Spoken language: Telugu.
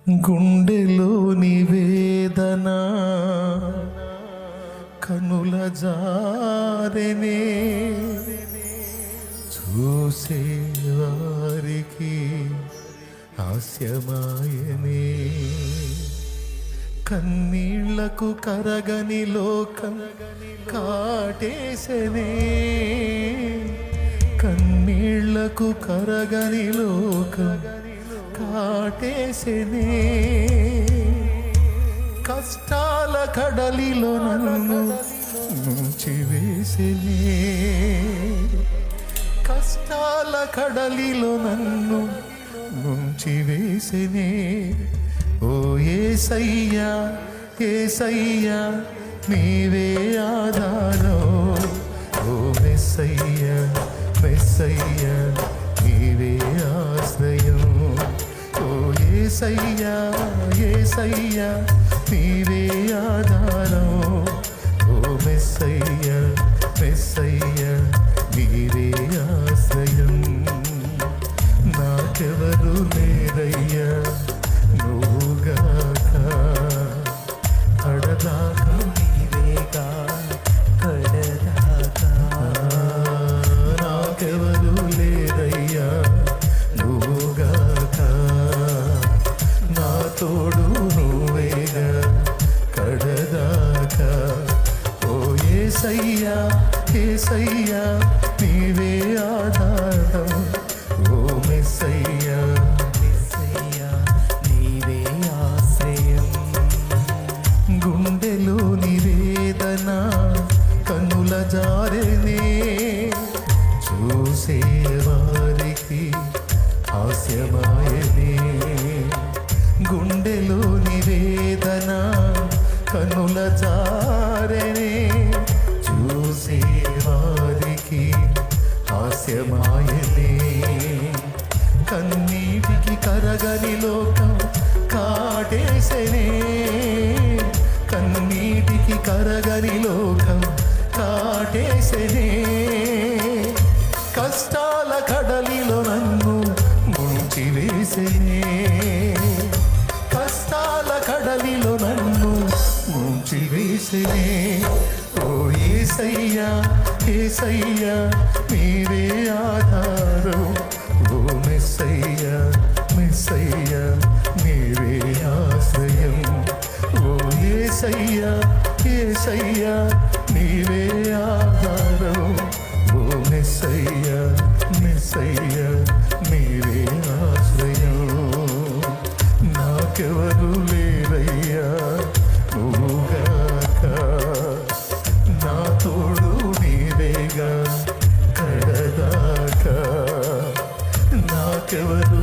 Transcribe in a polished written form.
గుండెలోని వేదన కనుల జారెనే చూసేవారికి హాస్యమాయనే కన్నీళ్లకు కరగని లోకం కాటేసనే కన్నీళ్లకు కరగని లోకం కాటేసనే కష్టాల కడలిలో నన్ను ముంచివేసనే కష్టాల కడలిలో నన్ను ముంచివేసనే ఓ యేసయ్యా యేసయ్యా నీవే ఆధారం ఓ మెస్సయ్యా మెస్సయ్యా నీవే ఆశ్రయం ఓ యేసయ్యా యేసయ్యా నీవే ఆధారం ఓ మెస్సయ్యా మెస్సయ్యా నీవే ఆశ్రయం నాకెవరు లేరయ్యా నువ్వుగాక కడదాకా నీవేగా కడదాకా నాకెవరు లేరయ్యా నువ్వుగాక నా తోడు నువ్వేగా కడదాకా ఓ యేసయ్యా యేసయ్యా నీవే ఆధారం ఓ మెస్సయ్యా మెస్సయ్యా నీవే ఆశ్రయం గుండెలోని వేదన కన్నుల జారెనే చూసేవారికి హాస్యమాయనే గుండెలోని వేదన కన్నుల జారెనే చూసేవారికి హాస్యమాయనే కన్నీటికి కరగని లోకం కాటేసనే కన్నీటికి కరగని లోకం కాటేసనే కష్టాల కడలిలో నన్ను ముంచివేసనే కష్టాల కడలిలో నన్ను ముంచివేసనే ఓ యేసయ్యా యేసయ్యా నీవే ఆధారం ఓ మెస్సయ్యా మెస్సయ్యా నీవే ఆశ్రయం ఓ యేసయ్యా యేసయ్యా నీవే ఆధారం ఓ మెస్సయ్యా మెస్సయ్యా నీవే ఆశ్రయం నాకెవరు లేరయ్యా నువ్వుగాక నా తోడు నీవేగా కడదాకా నాకెవరు